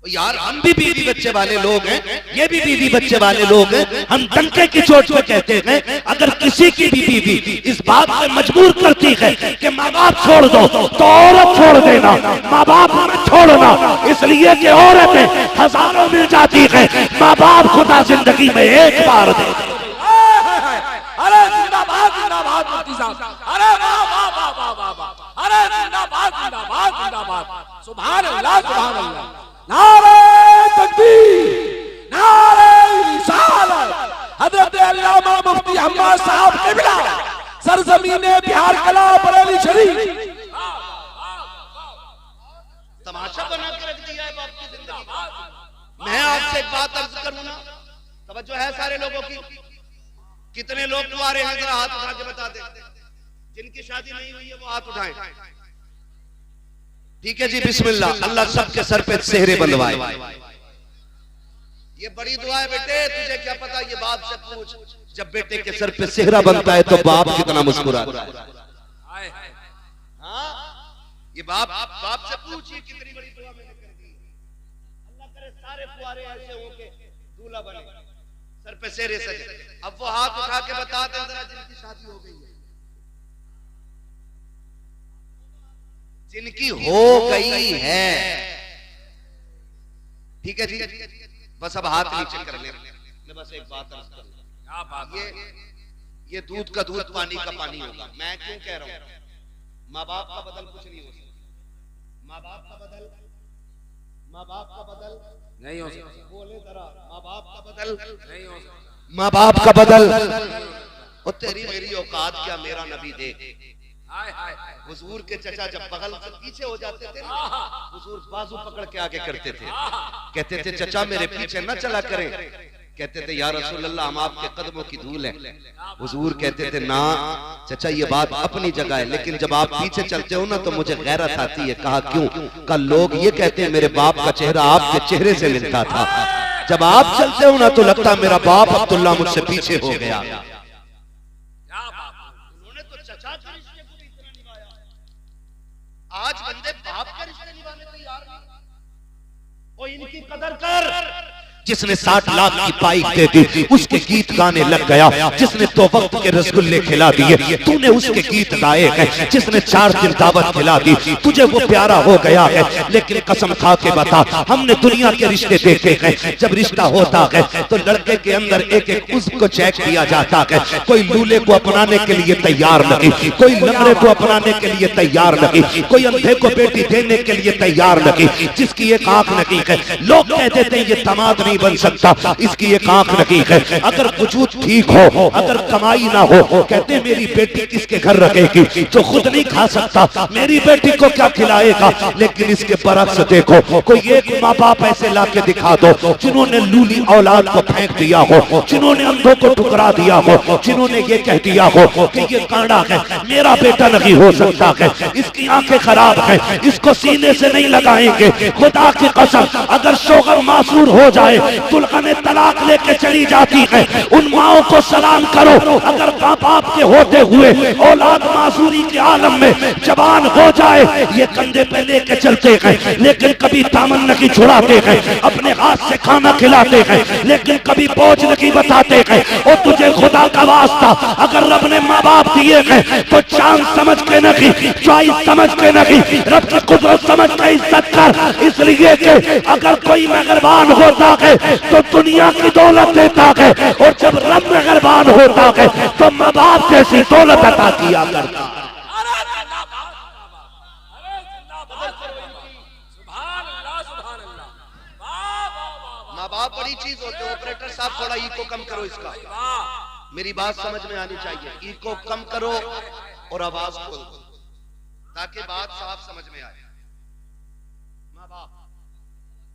यार हम भी बीवी बच्चे वाले लोग हैं, ये भी बीवी बच्चे वाले लोग हैं। हम डंके की चोट पे कहते हैं अगर किसी की भी बीवी इस बात पे मजबूर करती है कि माँ बाप छोड़ दो तो औरत छोड़ देना, माँ बाप मत छोड़ना, इसलिए कि औरतें हजारों मिल जाती है, माँ बाप खुदा जिंदगी में एक बार दे। अरे जिंदाबाद जिंदाबाद मुफ्ती साहब, अरे वाह वाह वाह वाह वाह वाह, अरे जिंदाबाद जिंदाबाद जिंदाबाद, सुभान अल्लाह सुभान अल्लाह, नारे तकबीर, नारे रिसालत, हजरत अल्लामा मुफ्ती हम्माद साहब क़िबला, सरज़मीने बिहार कला बरेली शरीफ। तमाशा बना के रख दिया है बाप की जिंदगी। मैं आपसे एक बात अर्ज करूं ना, तवज्जो है सारे लोगों की। कितने लोग कुंवारे हैं जरा हाथ उठा के बता दे, जिनकी शादी नहीं हुई है वो हाथ उठाएं। ठीक है जी, बिस्मिल्लाह। अल्लाह सबके सर पे सेहरे बंधवाए। ये बड़ी दुआ है बेटे, तुझे क्या पता, ये बाप से पूछ, जब बेटे के सर पे सेहरा बनता है तो बाप कितना मुस्कुराता है। हाँ, ये बाप से पूछ, ये कितनी बड़ी दुआ मैंने कर दी। अल्लाह करे सारे कुंवारे ऐसे हों कि दूल्हा बने, सर पे सेहरे सजे। अब वो हाथ उठा के बता दे जरा जिनकी शादी हो गई है, जिनकी हो गई है। ठीक है जी, बस अब हाथ नीचे कर ले। मैं बस एक बात अर्ज करूं, ये दूध का दूध पानी का पानी होगा। मैं क्यों कह रहा हूं, माँ बाप का बदल कुछ नहीं हो सकता। माँ बाप का बदल नहीं हो सकता। बोले जरा, माँ बाप का बदल नहीं हो सकता। माँ बाप का बदल, और तेरी मेरी औकात क्या, मेरा नबी देख। हुजूर के चचा जब बगल से पीछे हो जाते थे ना, हुजूर बाजू पकड़ के आगे करते थे, कहते थे चचा मेरे पीछे न चला करें। कहते थे या रसूल अल्लाह हम आपके कदमों की धूल हैं। हुजूर कहते थे ना चचा ये बात अपनी जगह है, लेकिन जब आप पीछे चलते हो ना तो मुझे गैरत आती है। कहा क्यों? कल लोग ये कहते हैं मेरे बाप का चेहरा आपके चेहरे से मिलता था, जब आप चलते हो ना तो लगता मेरा बाप अब्दुल्ला मुझसे पीछे हो गया। उन्होंने तो चचा के रिश्ते को इतना निभाया, आज बंदे बाप के रिश्ते निभाने तैयार नहीं। ओ इनकी कदर कर। जिसने 60 लाख की पाई दे दी उसके गीत गाने लग गया, जिसने 2 वक्त के रसगुल्ले खिला दिए तूने उसके गीत गाए हैं, जिसने 4 दिन दावत खिला दी तुझे वो प्यारा हो गया है। लेकिन कसम खा के बता, हमने दुनिया के रिश्ते देखे हैं, जब रिश्ता होता है तो लड़के के अंदर एक एक उज़्व को चेक किया जाता है। कोई लूले को अपनाने के लिए तैयार नहीं, कोई लंगड़े को अपनाने के लिए तैयार नहीं, कोई अंधे को बेटी देने के लिए तैयार नहीं, जिसकी एक आंख नहीं है लोग कह देते हैं ये दामाद नहीं बन सकता, इसकी एक आंख नहीं है। अगर वजूद ठीक हो, अगर कमाई ना हो, कहते मेरी बेटी किसके घर रखेगी जो खुद नहीं खा सकता, मेरी बेटी को क्या खिलाएगा। लेकिन इसके बरक्स देखो, कोई एक माँ बाप ऐसे ला के दिखा दो जिन्होंने लूली औलाद को फेंक दिया हो, जिन्होंने अंधों को ठुकरा दिया हो, जिन्होंने ये कह दिया हो कि ये कांडा है, मेरा बेटा नहीं हो सकता है, इसकी आंखें खराब है, इसको सीने से नहीं लगाएंगे। खुदा की कसम अगर शोहर मासूर हो जाए, दुल्हने तलाक लेके चली जाती है, उन माओं को सलाम करो। अगर माँ बाप के होते हुए औलाद मासूरी के आलम में जवान हो जाए, ये कंधे पे लेके चलते हैं लेकिन कभी दामन नहीं छुड़ाते हैं, अपने हाथ से खाना खिलाते हैं लेकिन कभी बोझ नहीं बताते हैं। और तुझे खुदा का वास्ता अगर रब ने माँ बाप दिए हैं तो चांद समझ के नहीं, चॉइस समझ के नहीं, रब की कुदरत समझ के इज्जत कर। इसलिए कि अगर कोई मेहरबान होता है तो दुनिया की दौलत देता है, और जब रब मेहरबान होता है तो माँ बाप जैसी दौलत अता किया करता है। माँ बाप बड़ी चीज होते हैं। ऑपरेटर साहब थोड़ा इको कम करो इसका, मेरी बात समझ में आनी चाहिए। इको कम करो और आवाज खोल दो ताकि बात साफ समझ में आए। माँ बाप,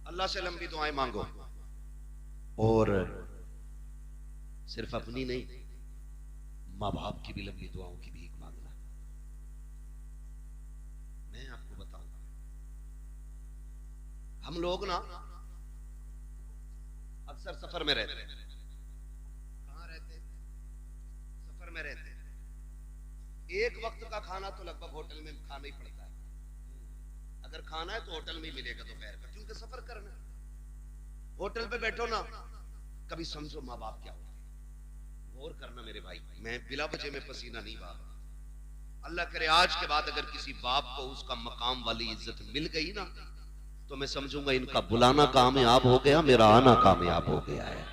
अल्लाह से लंबी दुआएं मांगो, और सिर्फ अपनी नहीं माँ बाप की भी लंबी दुआओं की भीख मांगना। मैं आपको बताऊंगा, हम लोग ना अक्सर सफर में रहते हैं। कहां रहते हैं? सफर में रहते हैं। एक वक्त का खाना तो लगभग होटल में खाना ही पड़ता है। अगर खाना है तो होटल में ही मिलेगा दोपहर का, क्योंकि सफर करना है। होटल पे बैठो ना, कभी समझो माँ बाप क्या होते हैं। गौर करना मेरे भाई, मैं बिला वजह में पसीना नहीं बहा। अल्लाह करे आज के बाद अगर किसी बाप को उसका मकाम वाली इज्जत मिल गई ना, तो मैं समझूंगा इनका बुलाना कामयाब हो गया, मेरा आना कामयाब हो गया है।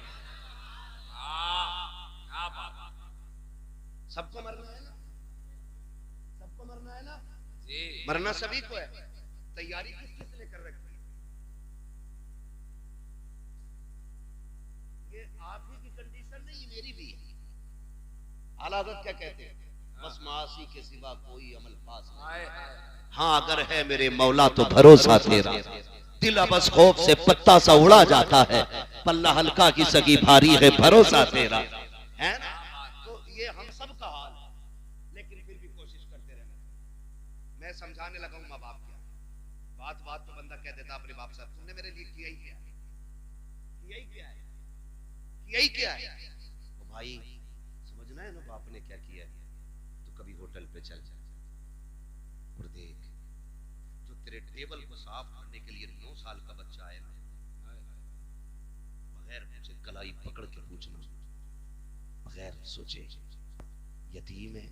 सबको मरना है ना, सबको मरना है ना जी। मरना सभी को है, तैयारी किस किस ने कर रखी है? ये आप ही की कंडीशन नहीं, मेरी भी है। आला हज़रत क्या कहते हैं? बस मासी के सिवा कोई अमल पास नहीं। हाँ अगर है मेरे मौला तो भरोसा तेरा, दिल बस खौफ से पत्ता सा उड़ा जाता है, पल्ला हल्का की सगी भारी है भरोसा तेरा, है ना? तो ये हम सब का हाल है, लेकिन फिर भी कोशिश करते रहना। मैं समझाने लगा हूं माँ बाप क्या, बात बात तो बंदा कह देता अपने बाप से, तुमने मेरे लिए किया ही क्या है, किया ही क्या है, किया ही क्या है। तो भाई समझना है ना बाप ने क्या किया है। तो कभी होटल पे चल और देख, जो तेरे टेबल को साफ करने के लिए 9 साल का बच्चा है ना, बगैर मुझे कलाई पकड़ के पूछना, बगैर सोचे, यतीम है,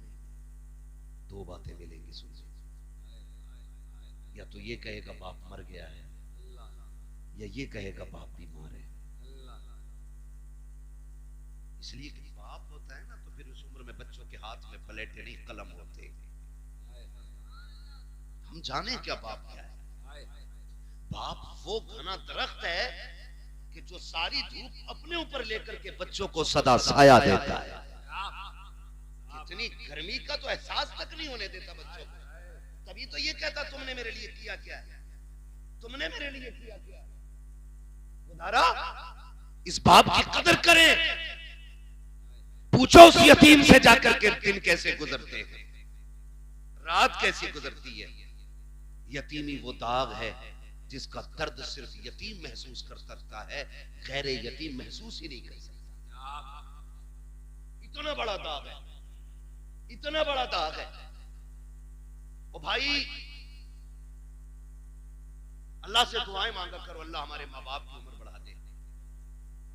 2 बातें मिलेंगी सुनने, या तो ये कहेगा बाप मर गया है, या ये कहेगा बाप बीमार है। इसलिए कि बाप होता है ना, तो फिर उस उम्र में बच्चों के हाथ में पलेटे नहीं कलम होते। हम जाने क्या बाप क्या है। बाप वो घना दरख्त है कि जो सारी धूप अपने ऊपर लेकर के बच्चों को सदा साया देता है। इतनी गर्मी का तो एहसास तक नहीं होने देता बच्चों को। तभी तो ये कहता तुमने मेरे लिए किया क्या है, तुमने मेरे लिए किया क्या है। खुदारा इस बाप की कदर करें। पूछो उस यतीम से जाकर के दिन कैसे गुजरते हैं, रात कैसी गुजरती है। यतीमी वो दाग है जिसका दर्द सिर्फ यतीम महसूस कर सकता है, गैर यतीम महसूस ही नहीं कर सकता। इतना बड़ा दाग है, इतना बड़ा दाग है। ओ भाई अल्लाह से दुआएं मांगा करो, अल्लाह हमारे माँ बाप की उम्र बढ़ा दे,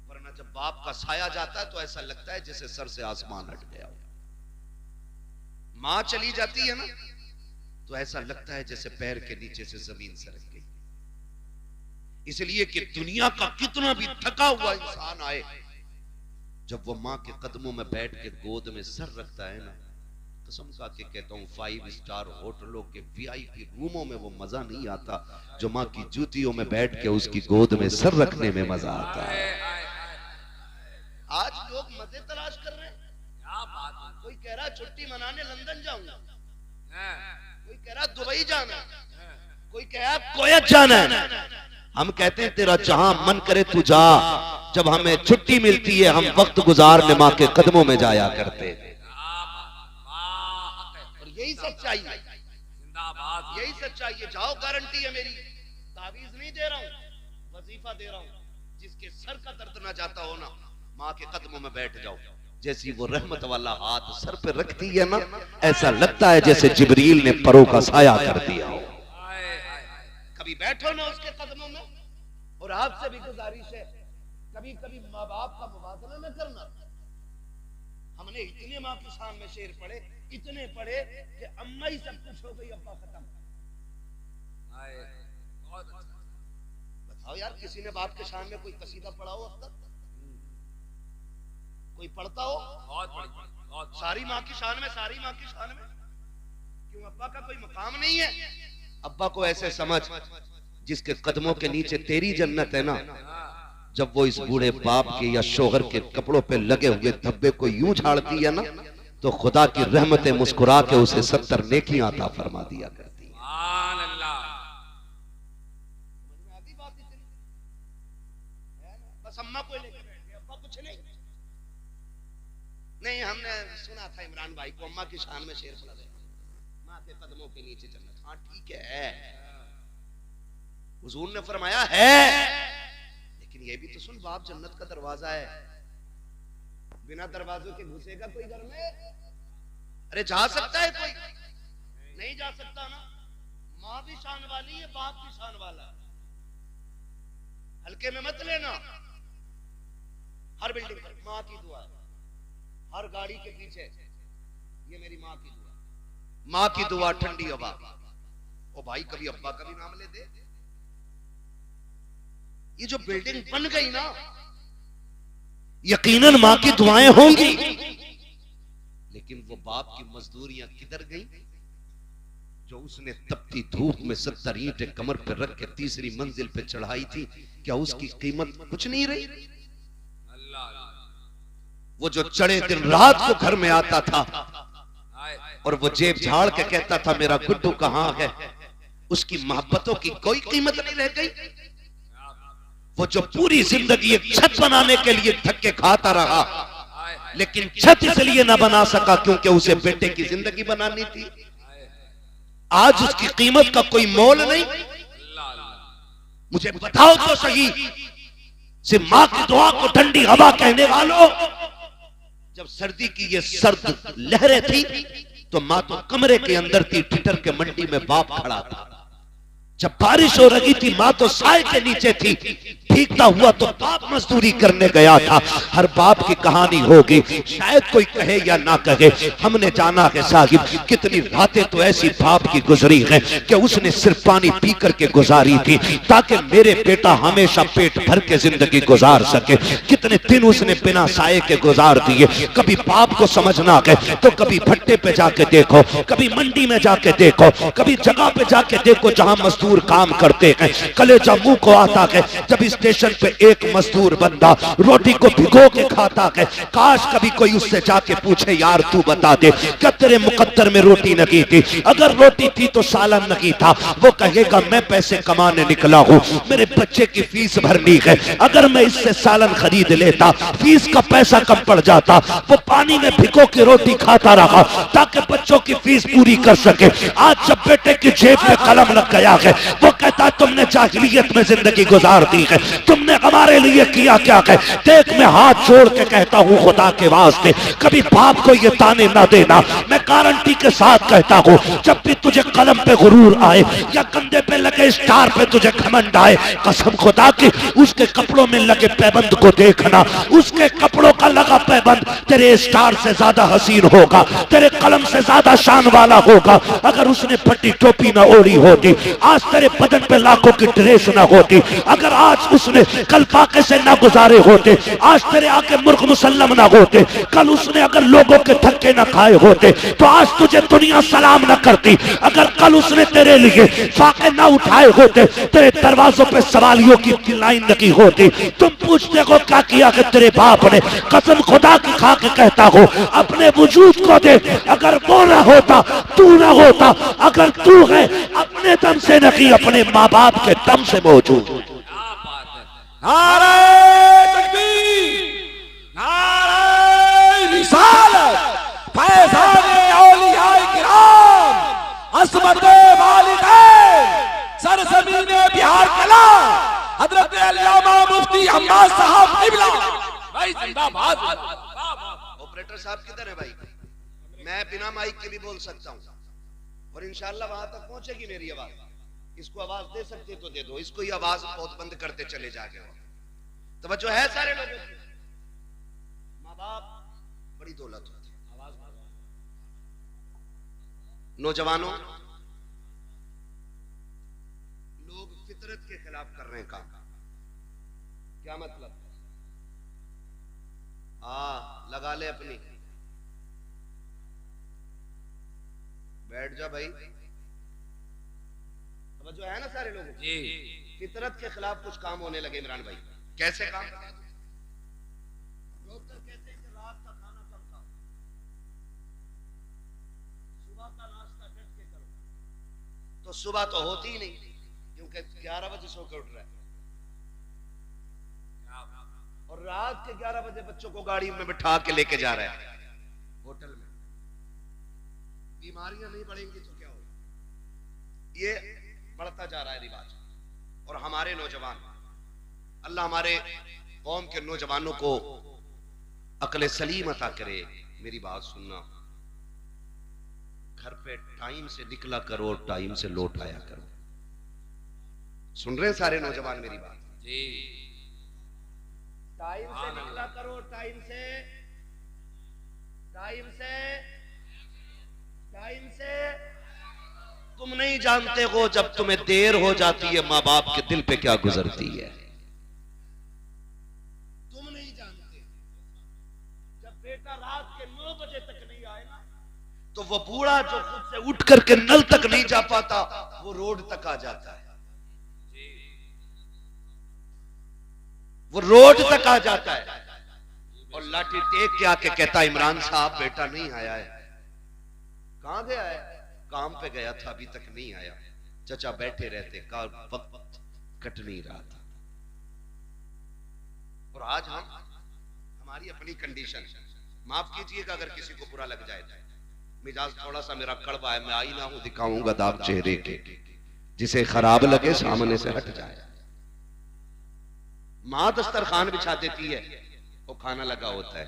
वरना जब बाप का साया जाता है तो ऐसा लगता है जैसे सर से आसमान हट गया हो। मां चली जाती है ना तो ऐसा लगता है जैसे पैर के नीचे से जमीन सरक गई। इसलिए कि दुनिया का कितना भी थका हुआ इंसान आए, जब वो मां के कदमों में बैठ के गोद में सर रखता है ना, कसम खा के कहता हूँ 5 स्टार होटलों के VIP रूमों में वो मजा नहीं आता जो मां की जूतियों में बैठ के उसकी गोद में सर रखने में मजा आता है। आज लोग मजे तलाश कर रहे हैं। क्या बात है। कोई कह रहा छुट्टी मनाने लंदन जाऊंगा, कोई कह रहा दुबई जाना, कोई कह रहा कोयत जाना है। हम कहते हैं तेरा जहां मन करे तू जा, जब हमें छुट्टी मिलती है हम वक्त गुजारने मां के कदमों में जाया करते हैं। और यही सच्चाई है, यही सच्चाई है। जाओ, गारंटी है मेरी, तावीज नहीं दे रहा हूं, वजीफा दे रहा हूं। जिसके सर का दर्द ना जाता हो ना, मां के कदमों में बैठ जाओ। जैसी वो रहमत वाला हाथ सर पे रखती है ना, ऐसा लगता है जैसे जिब्रील ने परों का साया कर दिया हो। कभी बैठो ना उसके कदमों में। और आपसे भी गुजारिश है, कभी कभी माँ बाप का मुबादला न करना। हमने इतने माँ की शान में शेर पढ़े, इतने पढ़े कि अम्मा ही सब कुछ हो गई, अब्बा खत्म। बताओ यार, किसी ने बाप के शान में कोई कसीदा पढ़ा हो अब तक? कोई पढ़ता हो? बहुत सारी माँ की शान में, सारी माँ की शान में। क्यों अब्बा का कोई मकाम नहीं है? अब्बा को ऐसे समझ जिसके कदमों के नीचे तेरी जन्नत है ना, जब वो इस बूढ़े बाप के या शोहर के कपड़ों पे लगे हुए धब्बे को यूं झाड़ती है ना, तो खुदा की रहमतें मुस्कुरा के उसे 70 नेकियां अता फरमा दिया करती है। बस अम्मा को लेकर बैठ गए, अब्बा कुछ नहीं। नहीं, हमने सुना था इमरान भाई को अम्मा की शान में शेर पढ़ा दे, माँ के कदमों के नीचे जन्नत। हाँ ठीक है, हुजूर ने फरमाया है, लेकिन ये भी तो सुन, बाप जन्नत का दरवाजा है, बिना दरवाजों के घुसेगा कोई घर में? अरे जा सकता है कोई? नहीं जा सकता ना। माँ भी शान वाली है, बाप भी शान वाला। हल्के में मत लेना। हर बिल्डिंग पर माँ की दुआ है, हर गाड़ी के पीछे ये मेरी माँ की दुआ, माँ की दुआ, ठंडी हवा। ओ भाई कभी अब्बा का भी नाम ले दे। ये जो बिल्डिंग बन गई ना, यकीनन माँ की दुआएं होंगी, लेकिन वो बाप की मजदूरियां किधर गई जो उसने तपती धूप में 70 ईंटें कमर पर रख के तीसरी मंजिल पे चढ़ाई थी? क्या उसकी कीमत कुछ नहीं रही? वो जो चढ़े दिन रात को घर में आता था और वो जेब झाड़ के कहता था मेरा गुड्डू कहां है, उसकी मोहब्बतों की कोई कीमत नहीं रह गई। वो जो पूरी जिंदगी एक छत बनाने के लिए धक्के खाता रहा, लेकिन छत इसलिए ना बना सका क्योंकि उसे बेटे की जिंदगी बनानी थी। आज उसकी कीमत का कोई मोल नहीं। मुझे बताओ तो सही, से मां की दुआ को ठंडी हवा कहने वालों, जब सर्दी की ये सर्द लहरें थी तो मां तो कमरे के अंदर थी, ठिठर के मंडी में बाप खड़ा था। जब बारिश हो रही थी मां तो साए के नीचे थी, भीगता हुआ तो बाप मजदूरी करने गया था। हर बाप की कहानी होगी, शायद कोई कहे या ना कहे, हमने जाना है साहिब कितनी रातें तो ऐसी बाप की गुजरी हैं कि उसने सिर्फ पानी पी करके गुजारी थी ताकि मेरे बेटा हमेशा पेट भर के जिंदगी गुजार सके। कितने दिन उसने बिना साए के गुजार दिए। कभी बाप को समझना है तो कभी भट्टे पे जाके देखो, कभी मंडी में जाके देखो, कभी जगह पे जाके देखो जहां मजदूर काम करते हैं। कलेजा मुंह को आता है जब स्टेशन पे एक मजदूर बंदा रोटी को भिगो के खाता है। काश कभी कोई उससे जाके पूछे यार तू बता दे क्या तेरे मुकद्दर में रोटी नहीं थी? अगर रोटी थी तो सालन नहीं था। वो कहेगा मैं पैसे कमाने निकला हूं, मेरे बच्चे की फीस भरनी है, अगर मैं इससे सालन खरीद लेता फीस का पैसा कम पड़ जाता। वो पानी में भिगो के रोटी खाता रहा ताकि बच्चों की फीस पूरी कर सके। आज जब बेटे की जेब में कलम लग गया है वो कहता तुमने जाहिलियत में जिंदगी गुजार दी है, तुमने हमारे लिए किया क्या है? देख मैं हाथ जोड़ के कहता हूँ खुदा के वास्ते कभी बाप को ये ताने ना देना। मैं गारंटी के साथ कहता हूँ जब भी तुझे कलम पे गुरूर आए या कंधे पे लगे स्टार पे तुझे घमंड आए, कसम खुदा की उसके कपड़ों में लगे पैबंद को देखना। उसके कपड़ों का लगा पैबंद तेरे स्टार से ज्यादा हसीन होगा, तेरे कलम से ज्यादा शान वाला होगा। अगर उसने फटी टोपी ना ओढ़ी होती आज तेरे बदन पे लाखों की ड्रेस ना होती। अगर आज उसने कल पाके से ना गुजारे होते आज तेरे आके मुर्ग मुसल्लम ना होते। कल उसने अगर लोगों के धक्के ना खाए होते तो आज तुझे दुनिया सलाम ना करती। अगर कल उसने तेरे लिए फाके ना उठाए होते तेरे दरवाजों पे सवालियों की लाइन लगी होती। तुम पूछते हो क्या किया कि तेरे बाप ने? कसम खुदा की खा के कहता हो अपने वजूद को दे। अगर वो ना होता तू ना होता, अगर तू है अपने दम से नहीं अपने माँ बाप के दम से मौजूद। नारे तकबीर, नारे रिसालत, फैज़ाने औलियाए किराम, असमत वालिदैन, सरज़मीने बिहार कला, हज़रत अल्लामा मुफ्ती अम्मा साहब क़िबला। भाई जिंदाबाद। ऑपरेटर साहब किधर है भाई? मैं बिना माइक के भी बोल सकता हूँ और इंशाल्लाह वहां तक पहुंचेगी मेरी आवाज। इसको आवाज दे सकते तो दे दो, इसको ये आवाज बहुत बंद करते चले जाके। तवज्जो है सारे लोगों की? माँ बाप बड़ी दौलत होती है। नौजवानों, लोग फितरत के खिलाफ कर रहे हैं काम। क्या मतलब? लगा ले अपनी, बैठ जा भाई। जो है ना सारे लोग जी, फितरत के खिलाफ कुछ काम होने लगे इमरान भाई। कैसे काम? डॉक्टर कहते हैं कि रात का खाना कम खाओ, सुबह का नाश्ता डट के करो। तो सुबह तो होती ही नहीं क्योंकि 11 बजे सो के उठ रहा है और रात के 11 बजे बच्चों को गाड़ी में बिठा के लेके जा रहा है होटल में। बीमारियां नहीं बढ़ेंगी तो क्या होगा? ये बढ़ता जा रहा है रिवाज। और हमारे नौजवान, अल्लाह हमारे कौम के नौजवानों को अक्ल सलीम अता करे। मेरी बात सुनना, घर पे टाइम से निकला करो और टाइम से लौट आया करो। सुन रहे हैं सारे नौजवान मेरी बात जी? टाइम से निकला करो, टाइम से, टाइम से, टाइम से। तुम नहीं जानते हो जब तुम्हें देर हो जाती है माँ बाप के दिल पे क्या गुजरती है। तुम नहीं जानते जब बेटा रात के 9 बजे तक नहीं आए ना, तो वो बूढ़ा जो खुद से उठ करके नल तक नहीं जा पाता, वो रोड तक आ जाता है, वो रोड तक आ जाता है और लाठी टेक के आके कहता है इमरान साहब बेटा नहीं आया है। कहां गया है? काम पे गया था, अभी तक नहीं आया। चचा बैठे रहते, का वक्त कट नहीं रहा था। और आज हमारी अपनी कंडीशन, माफ कीजिएगा अगर किसी को बुरा लग जाए, मिजाज थोड़ा सा मेरा कड़वा है, मैं आईना हूं दिखाऊंगा दाग चेहरे के, जिसे खराब लगे सामने से हट जाए। माँ दस्तरखान बिछा देती है, वो खाना लगा होता है,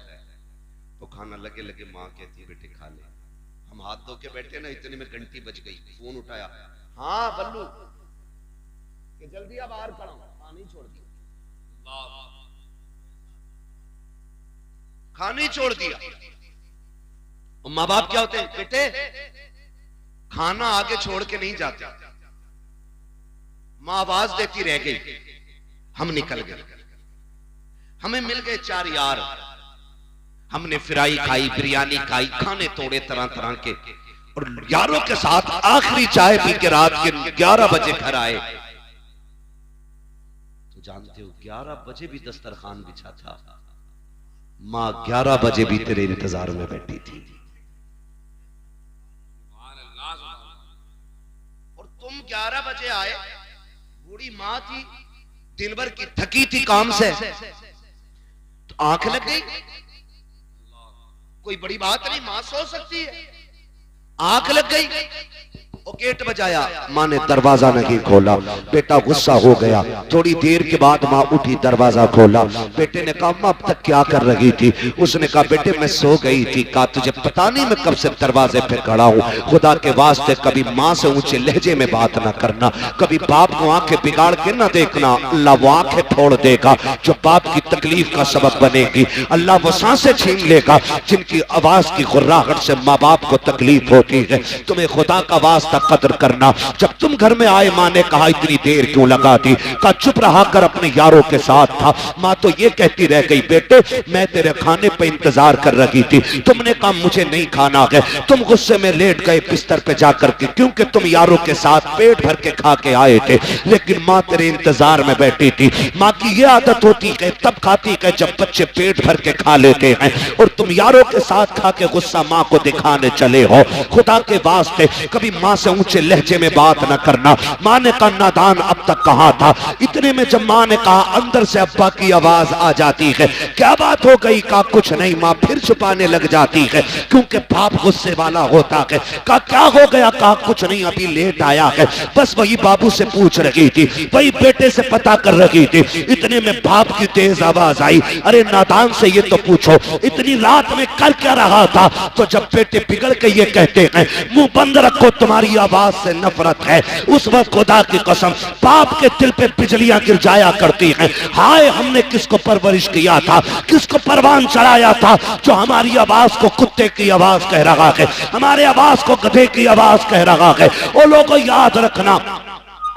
वो खाना लगे लगे माँ कहती है बेटे खा ले। हम हाथ धो के बैठे ना, इतने में घंटी बज गई, फोन उठाया, हाँ बल्लू कि जल्दी अब बाहर खड़ा हूं, खानी छोड़ दी, खानी छोड़ दिया। और माँ बाप क्या होते हैं, बेटे खाना आगे छोड़ के नहीं जाते। माँ आवाज देती रह गई, हम निकल गए, हमें मिल गए 4 यार, हमने फ्राई खाई, बिरयानी खाई, खाने तोड़े तरह तरह के, और यारों के साथ आखिरी चाय पी के रात के 11 बजे घर आए। तो जानते हो 11 बजे भी दस्तरखान बिछा था, मां 11 बजे भी तेरे इंतजार में बैठी थी। और तुम 11 बजे आए, बूढ़ी मां थी, दिन भर की थकी थी काम से, तो आंख लग गई, कोई बड़ी बात नहीं, मां सो सकती है, आंख लग गई, वो गेट बजाया, मां ने दरवाजा नहीं खोला, बेटा गुस्सा हो गया। थोड़ी देर के बाद मां उठी, दरवाजा खोला, बेटे ने कहा मां अब तक क्या कर रही थी? उसने कहा बेटे मैं सो गई थी। कहा तुझे पता नहीं मैं कब से दरवाजे पे खड़ा हूं? खुदा के वास्ते कभी मां से ऊंचे लहजे में बात ना करना, कभी बाप को आंखें बिगाड़ के ना देखना, अल्लाह वो आंखें फोड़ देगा जो बाप की तकलीफ का सबब बनेगी। अल्लाह वो सांसें छीन लेगा जिनकी आवाज की गुर्राहट से माँ बाप को तकलीफ होती है। तुम्हें खुदा का वास्ता कदर करना। जब तुम घर में आए, माँ ने कहा इतनी देर क्यों लगा दी? कहा चुप रहा कर, अपने यारों के साथ था। माँ तो ये कहती रह गई बेटे मैं तेरे खाने पे इंतजार कर रही थी, तुमने कहा मुझे नहीं खाना है, तुम गुस्से में लेट गए बिस्तर पे जाकर के, क्योंकि तुम यारों के साथ पेट भर के खा के आए थे, लेकिन माँ तेरे इंतजार में बैठी थी। माँ की ये आदत होती है तब खाती है जब बच्चे पेट भर के खा लेते हैं, और तुम यारों के साथ खा के गुस्सा माँ को दिखाने चले हो। खुदा के वास्ते कभी माँ से ऊंचे लहजे में बात न करना। माँ ने कहा नादान अब तक कहाँ था? इतने में जब माँ ने कहा, अंदर से अब्बा की आवाज आ जाती है, क्या बात हो गई? कहा कुछ नहीं। माँ फिर छुपाने लग जाती है क्योंकि बाप गुस्से वाला होता है। कहा क्या हो गया? कहा कुछ नहीं, अभी लेट आया है, बस वही बाबू से पूछ रही थी, वही बेटे से पता कर रही थी। इतने में बाप की तेज आवाज आई, अरे नादान से ये तो पूछो इतनी रात में कर क्या रहा था? तो जब बेटे बिगड़ के ये कहते हैं मुंह बंद रखो तुम्हारी आवाज से नफरत है, उस वक्त खुदा की कसम बाप के दिल पे बिजलियां गिर जाया करती हैं। हाय हमने किसको परवरिश किया था, किसको परवान चढ़ाया था जो हमारी आवाज को कुत्ते की आवाज कह रहा है, हमारे आवाज को गधे की आवाज कह रहा है। वो लोगों याद रखना,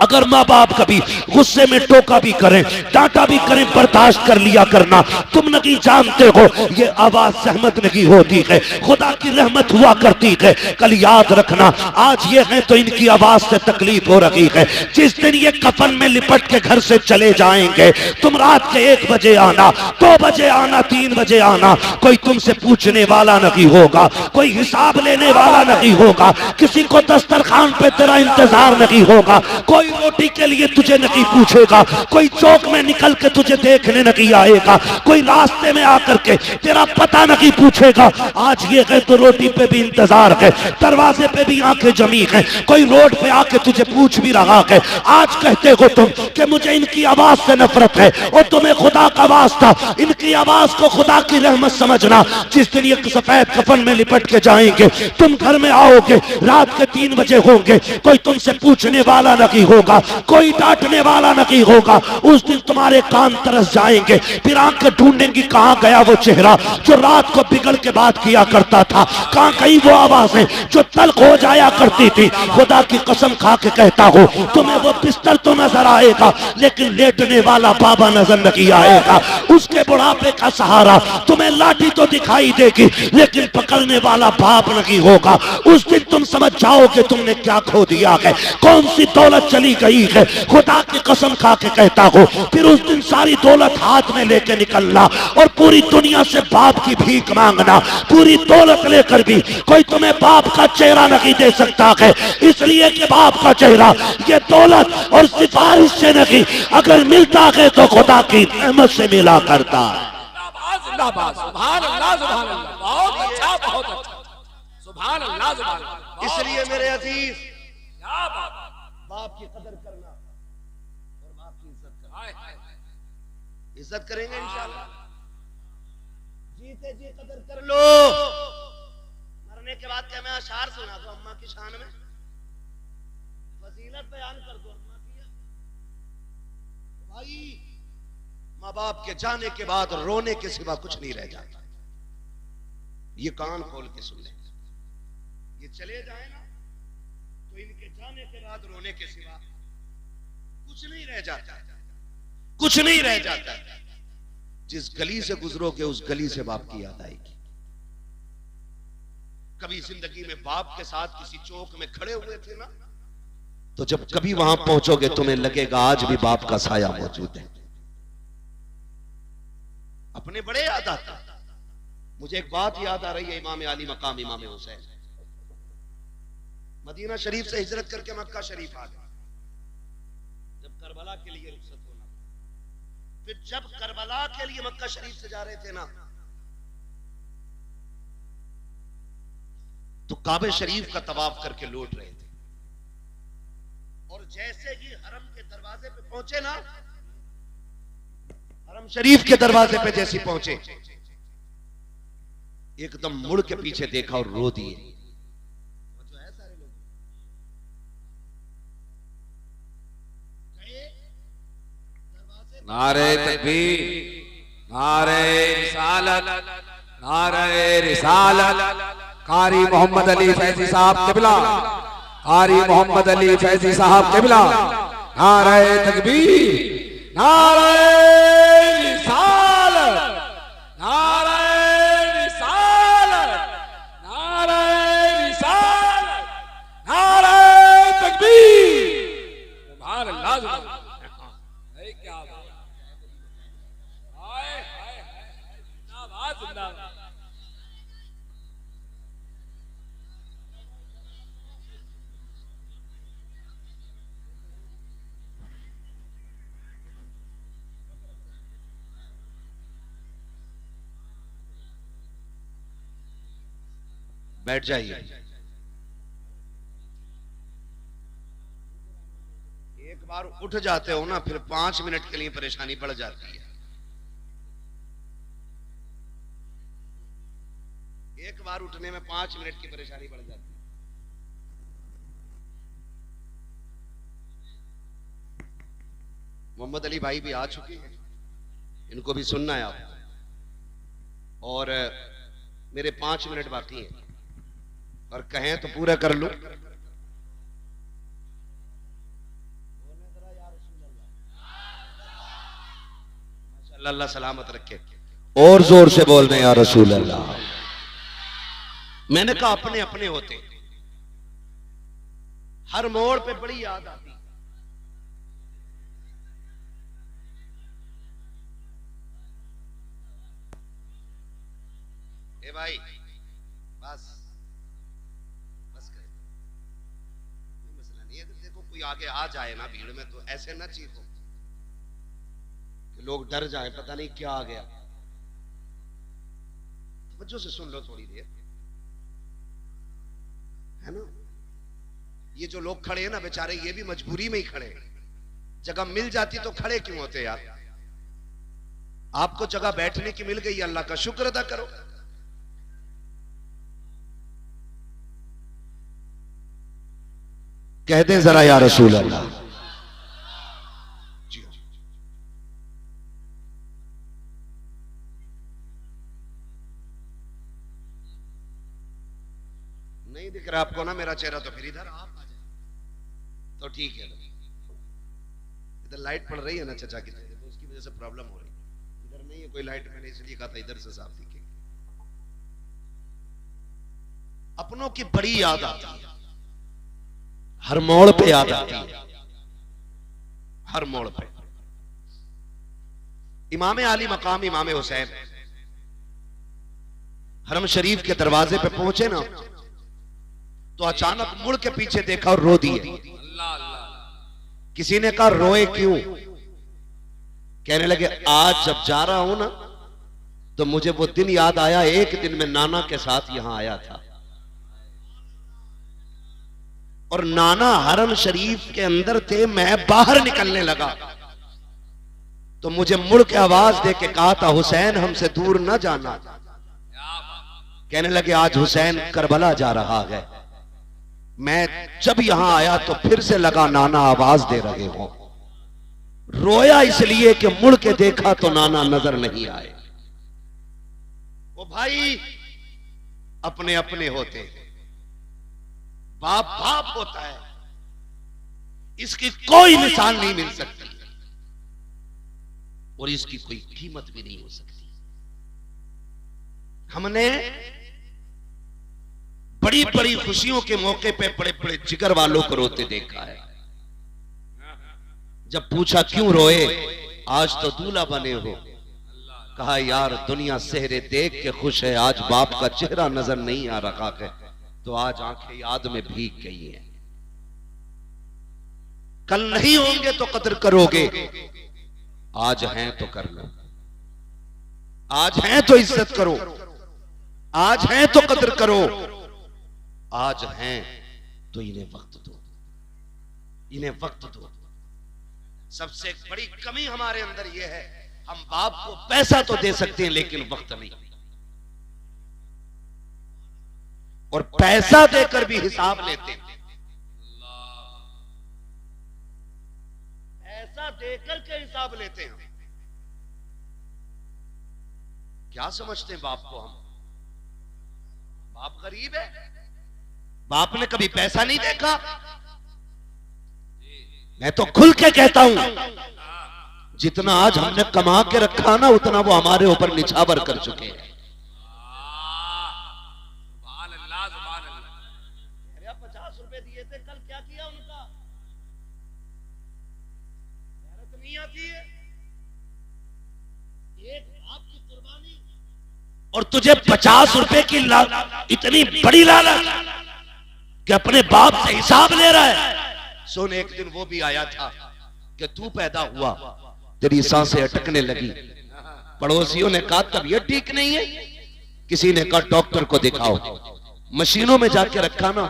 अगर माँ बाप कभी गुस्से में टोका भी करें, डांटा भी करें, बर्दाश्त कर लिया करना। तुम नहीं जानते हो ये आवाज सहमत नहीं होती है, खुदा की रहमत हुआ करती है। कल याद रखना, आज ये है तो इनकी आवाज से तकलीफ हो रही है। जिस दिन ये कफन में लिपट के घर से चले जाएंगे, तुम रात के 1 बजे आना, 2 बजे आना, 3 बजे आना, कोई तुमसे पूछने वाला नहीं होगा, कोई हिसाब लेने वाला नहीं होगा, किसी को दस्तरखान पे तेरा इंतजार नहीं होगा, कोई रोटी के लिए तुझे नहीं पूछेगा, कोई चौक में निकल के तुझे देखने नहीं आएगा, कोई रास्ते में आकर के तेरा पता नहीं पूछेगा। आज ये है तो रोटी पे भी इंतजार है, दरवाजे पे भी आंखें जमी है, कोई रोड पे आके तुझे पूछ भी रहा है। आज कहते हो तुम कि मुझे इनकी आवाज से नफरत है, और तुम्हें खुदा का वास्ता इनकी आवाज को खुदा की रहमत समझना। जिस दिन ये सफेद कफन में लिपट के जाएंगे, तुम घर में आओगे, रात के 3 बजे होंगे, कोई तुमसे पूछने वाला नहीं होगा, होगा, कोई डांटने वाला नहीं होगा। उस दिन तुम्हारे कान तरस जाएंगे, फिर आंखें ढूंढेंगी कहां गया वो चेहरा जो रात को बिगड़ के बात किया करता था, कहां गई वो आवाजें जो तल्ख हो जाया करती थी। खुदा की कसम खा के कहता हूं, तुम्हें वो बिस्तर तो नजर आएगा लेकिन लेटने वाला बाबा नजर नहीं आएगा। उसके बुढ़ापे का सहारा तुम्हें लाठी तो दिखाई देगी लेकिन पकड़ने वाला बाप नहीं होगा। उस दिन तुम समझ जाओगे तुमने क्या खो दिया है, कौन सी दौलत चली गई है। खुदा की कसम खा के कहता हूं, फिर उस दिन सारी दौलत हाथ में लेके निकलना और पूरी दुनिया से बाप की भीख मांगना। पूरी दौलत लेकर भी कोई तुम्हें बाप का चेहरा नहीं दे सकता है, इसलिए कि बाप का चेहरा ये दौलत और सिफारिश से नहीं, अगर मिलता है तो खुदा की रहमत से मिला करता है। जिंदाबाद, सुभान अल्लाह, सुभान अल्लाह। बहुत अच्छा, बहुत अच्छा, सुभान अल्लाह, सुभान अल्लाह। इसलिए मेरे अजीज, क्या बात, बाप की कदर करना और बाप की इज्जत करना। हाय हाय हाय, इज्जत करेंगे इंशाअल्लाह। जीते जी कदर कर लो। मरने के बाद क्या मैं अशार सुना दो अम्मा की शान में, फजीलत बयान कर दो अम्मा की। भाई माँ बाप के जाने के बाद रोने के सिवा कुछ नहीं रह जाता। ये कान खोल के सुन ले, ये चले जाए ना तो इनके जाने के बाद रोने के सिवा कुछ नहीं रह जाता, कुछ नहीं रह जाता। जिस गली से गुजरोगे उस गली से बाप की याद आएगी। कभी जिंदगी में बाप के साथ किसी चौक में खड़े हुए थे ना, तो जब कभी वहां पहुंचोगे तुम्हें लगेगा आज भी बाप का साया मौजूद है। अपने बड़े याद आता। मुझे एक बात याद आ रही है, इमाम आली मकाम इमाम हुसैन मदीना शरीफ से हिजरत करके मक्का शरीफ आ गए। जब करबला के लिए रुखसत होना, फिर जब करबला के लिए मक्का शरीफ से जा रहे थे ना, तो काबे शरीफ का तवाफ करके लौट रहे थे और जैसे ही हरम के दरवाजे पे पहुंचे ना, हरम शरीफ के दरवाजे पे जैसे पहुंचे एकदम मुड़ के पीछे देखा और रो दिए। जो है सारे लोग गए दरवाजे, नारे तकबीर, नारे रिसालत, नारे रिसालत। कारी मोहम्मद अली फैजी साहब किबला, कारी मोहम्मद अली फैजी साहब किबला। नारे तकबीर, नारे रिसालत, नारे रिसालत, नारे रिसालत, नारे तकबीर। सुभान अल्लाह, सुभान अल्लाह। क्या बात, हाय हाय हाय, जिंदाबाद, जिंदाबाद। बैठ जाइए। एक बार उठ जाते हो ना, फिर 5 मिनट के लिए परेशानी बढ़ जाती है। एक बार उठने में 5 मिनट की परेशानी बढ़ जाती है। मोहम्मद अली भाई भी आ चुके हैं, इनको भी सुनना है आप। और मेरे 5 मिनट बाकी हैं और कहें तो पूरा कर लूं। अल्लाह सलामत रखे। और जोर से बोल रहे हैं या रसूल अल्लाह। मैंने कहा अपने अपने होते, हर मोड़ पे बड़ी याद आती। ए भाई बस बस कर, कोई मसला नहीं है। देखो कोई आगे आ जाए ना भीड़ में तो ऐसे ना चीखो कि लोग डर जाएं, पता नहीं क्या आ गया। तवज्जो से सुन लो थोड़ी देर, है ना। ये जो लोग खड़े हैं ना बेचारे, ये भी मजबूरी में ही खड़े हैं। जगह मिल जाती तो खड़े क्यों होते यार। आपको जगह बैठने की मिल गई, अल्लाह का शुक्र अदा करो। कह दें जरा या रसूल अल्लाह। नहीं दिख रहा आपको ना मेरा चेहरा, तो फिर इधर आप आ जाए तो ठीक है। इधर लाइट पड़ रही है ना चचा की, तो उसकी वजह से प्रॉब्लम हो रही है। इधर नहीं है कोई लाइट, मैंने इसलिए कहा था इधर से साफ दिखे। अपनों की बड़ी याद आती है, हर मोड़ पे याद आती है, हर मोड़ पे। इमाम आली मकाम इमाम हुसैन हरम शरीफ के दरवाजे पे पहुंचे ना, तो अचानक मुड़ के पीछे देखा और रो दिए। किसी ने कहा रोए क्यों? कहने लगे आज जब जा रहा हूं ना, तो मुझे वो दिन याद आया, एक दिन मैं नाना के साथ यहां आया था और नाना हरम शरीफ के अंदर थे, मैं बाहर निकलने लगा तो मुझे मुड़ के आवाज दे के कहा था हुसैन हमसे दूर न जाना। कहने लगे आज हुसैन करबला जा रहा है। मैं जब यहां आया तो फिर से लगा नाना आवाज दे रहे हो। रोया इसलिए कि मुड़ के देखा तो नाना नजर नहीं आए। वो भाई अपने अपने होते हैं, बाप बाप होता है, इसकी कोई मिसाल नहीं मिल सकती और इसकी कोई कीमत भी नहीं हो सकती। हमने बड़ी बड़ी खुशियों के मौके पे बड़े बड़े जिगर वालों को रोते देखा है। जब पूछा क्यों रोए, आज तो दूल्हा बने हो, कहा यार दुनिया सेहरे देख के खुश है, आज बाप का चेहरा नजर नहीं आ रहा है तो आज आंखें याद में भीग गई हैं। कल नहीं होंगे तो कदर करोगे, आज हैं तो कर लो, आज हैं तो इज्जत करो, आज हैं तो कदर करो, आज हैं तो इन्हें वक्त दो, इन्हें वक्त दो। सबसे बड़ी कमी हमारे अंदर यह है, हम बाप को पैसा तो दे सकते हैं लेकिन वक्त नहीं, और पैसा देकर भी हिसाब लेते हैं। पैसा देकर के हिसाब लेते हैं। क्या समझते हैं बाप को हम? बाप गरीब है, बाप ने कभी पैसा नहीं देखा। मैं तो खुल के कहता हूं, जितना आज हमने कमा के रखा ना उतना वो हमारे ऊपर निछावर कर चुके हैं। 50 रुपए दिए थे, कल क्या किया उनका? गैरत नहीं आती है। एक बाप की कुर्बानी और तुझे 50 रुपए की इतनी बड़ी लालच कि अपने बाप से हिसाब ले रहा है। सुन, एक दिन वो भी आया था कि तू पैदा हुआ, तेरी सांसें अटकने लगी, पड़ोसियों ने कहा तबीयत ठीक नहीं है, किसी ने कहा डॉक्टर को दिखाओ, मशीनों में जाके रखा ना,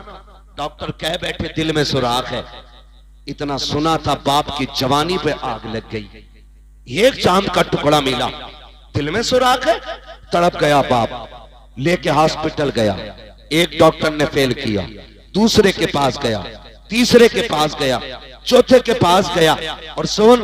डॉक्टर कह बैठे दिल में सुराख है। इतना सुना था, बाप की जवानी पे आग लग गई। एक चांद का टुकड़ा मिला, दिल में सुराख है, तड़प गया बाप, लेके हॉस्पिटल गया। एक डॉक्टर ने फेल किया, दूसरे के पास गया, तीसरे के पास गया, चौथे के पास गया। और सुन,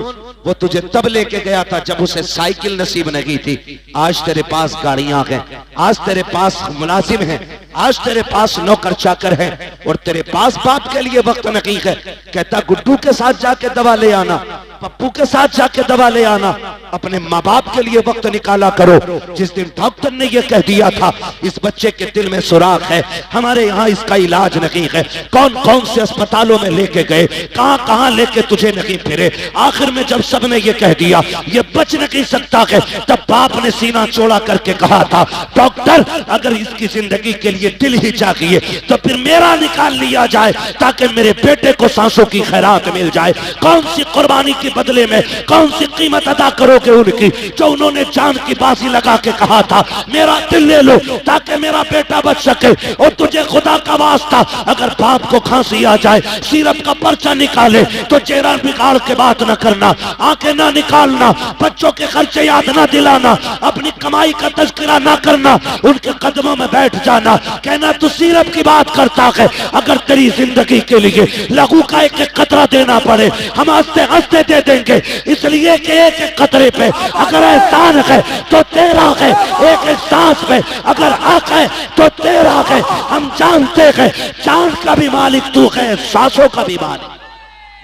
वो तुझे तब लेके गया था जब उसे साइकिल नसीब नहीं थी। आज तेरे पास गाड़ियां हैं, आज तेरे पास मुलाजिम हैं, आज तेरे पास नौकर चाकर हैं, और तेरे पास बाप के लिए वक्त नहीं है। कहता गुड्डू के साथ जाके दवा ले आना, पप्पू के साथ जाके दवा ले आना, अपने माँ बाप के लिए वक्त निकाला करो। जिस दिन डॉक्टर ने यह कह दिया था इस बच्चे के दिल में सुराख है, हमारे यहाँ इसका इलाज नहीं है, कौन कौन से अस्पतालों में लेके गए, कहां कहां लेके तुझे नहीं फिरे, आखिर में जब सबने ये कह दिया ये बच नहीं सकता है, तब बाप ने सीना चौड़ा करके कहा था डॉक्टर अगर इसकी जिंदगी के लिए दिल ही चाहिए तो फिर मेरा निकाल लिया जाए ताकि मेरे बेटे को सांसों की खैरात मिल जाए। कौन सी कुर्बानी के बदले में कौन सी कीमत अदा करोगे उनकी, जो उन्होंने जान की बाजी लगा के कहा था मेरा दिल ले लो ताकि मेरा बेटा बच सके। और तुझे खुदा का वास्ता अगर बाप को खांसी आ जाए, सिरप का पर्चा निकाले तो चेहरा बिगाड़ के बात न करना, आंखें ना निकालना, बच्चों के खर्चे याद ना दिलाना, अपनी कमाई का तज़किरा ना करना, उनके कदमों में बैठ जाना, कहना तू सिरप की बात करता है। अगर तेरी जिंदगी के लिए लहू का एक एक कतरा देना पड़े हम हंसते हंसते दे देंगे, इसलिए कि एक एक कतरे बेटे पे अगर एहसान है तो तेरा है, एक एक सांस पे अगर हक है तो तेरा है। हम जानते हैं चांद का भी मालिक तू है, सांसों का भी मालिक।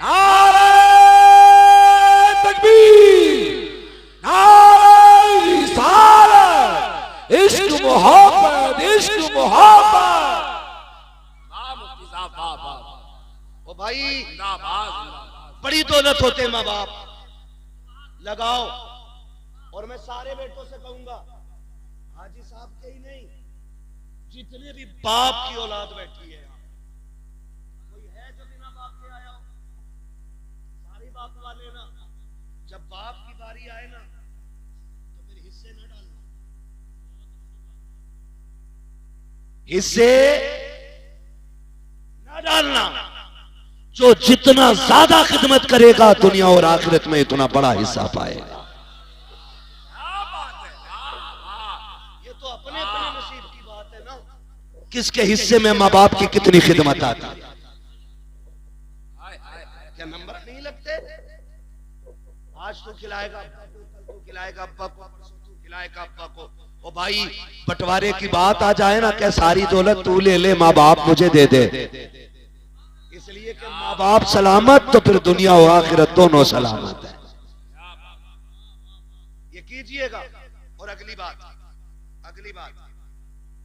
नारे तकबीर, नारे रिसालत, इश्क मोहब्बत, इश्क मोहब्बत। वाह मुफ्ती साहब, वाह वाह। ओ भाई जिंदाबाद, जिंदाबाद। बड़ी दौलत होते माँ बाप, लगाओ। और मैं सारे बेटों से कहूंगा, हाजी साहब के ही नहीं, जितने भी बाप की औलाद बैठी है, कोई है जो बिना बाप के आया हो? सारी बाप वाले ना, जब बाप की बारी आए ना तो फिर हिस्से न डालना, हिस्से न डालना। जो जितना ज्यादा खिदमत करेगा दुनिया और आखिरत में इतना बड़ा हिस्सा पाएगा। ये तो अपने अपने नसीब की बात है ना, किसके हिस्से में माँ बाप की कितनी खिदमत आती है। क्या नंबर नहीं लगते? आज तू खिलाएगा अब्बा को, कल तू खिलाएगा अब्बा को, परसों तू खिलाएगा अब्बा को। ओ भाई बंटवारे की बात आ जाए ना, क्या सारी दौलत तू ले ले, माँ बाप मुझे दे दे, इसलिए कि माँ बाप सलामत तो फिर दुनिया और आखिरत दोनों सलामत है। ये कीजिएगा। और अगली बात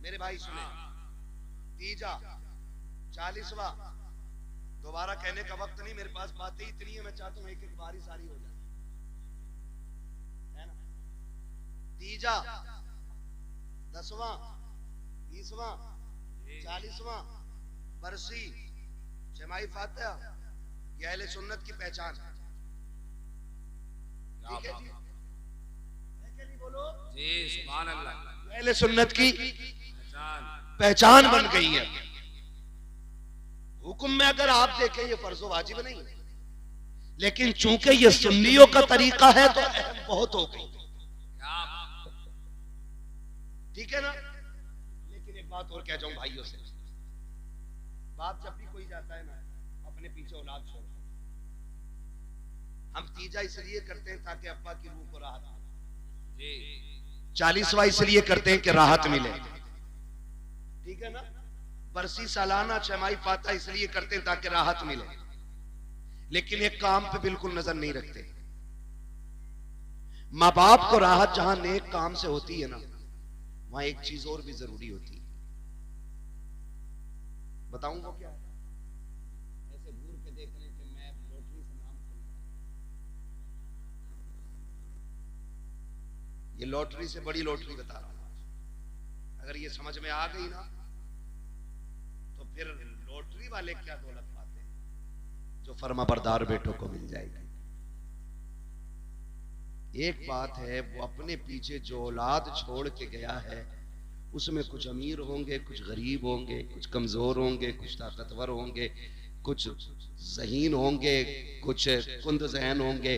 मेरे भाई सुने, तीजा 40वां, दोबारा कहने का वक्त नहीं, मेरे पास बातें इतनी है, मैं चाहता हूं एक एक बारी सारी हो जाए, है ना। तीजा, 10वां, 20वां, 40वां बरसी जमाई फातिहा, ये अहले सुन्नत की पहचान है। ठीक है जी, बोलो जी, सुभान अल्लाह। अहले सुन्नत की पहचान बन गई है। हुक्म में अगर आप देखें ये फर्ज वाजिब नहीं, लेकिन चूंकि ये सुन्नियों का तरीका है तो अहम बहुत हो गई। ठीक है ना। लेकिन एक बात और कह जाऊं भाइयों से, बाप जब भी कोई जाता है ना अपने पीछे औलाद छोड़, हम तीजा इसलिए करते हैं ताकि अब्बा की रूह को राहत मिले, 40वां इसलिए करते हैं कि राहत मिले। ठीक है ना। बरसी सालाना छमाही फातिहा इसलिए करते हैं ताकि राहत मिले, लेकिन एक काम पे बिल्कुल नजर नहीं रखते। माँ बाप को राहत जहां नेक काम से होती है ना, वहां एक चीज और भी जरूरी होती है। बताऊं वो क्या है? ऐसे घूर के देख रहे कि मैं लॉटरी से नाम सुन, ये लॉटरी से बड़ी लॉटरी बता रहा हूं। अगर ये समझ में आ गई ना तो फिर लॉटरी वाले क्या दौलत पाते हैं जो फर्माबरदार बेटों को मिल जाएगी। एक बात है, वो अपने पीछे जो औलाद छोड़ के गया है उसमें कुछ अमीर होंगे, कुछ गरीब होंगे, कुछ कमजोर होंगे, कुछ ताकतवर होंगे, कुछ ज़हीन होंगे, कुछ कुंद ज़हन होंगे।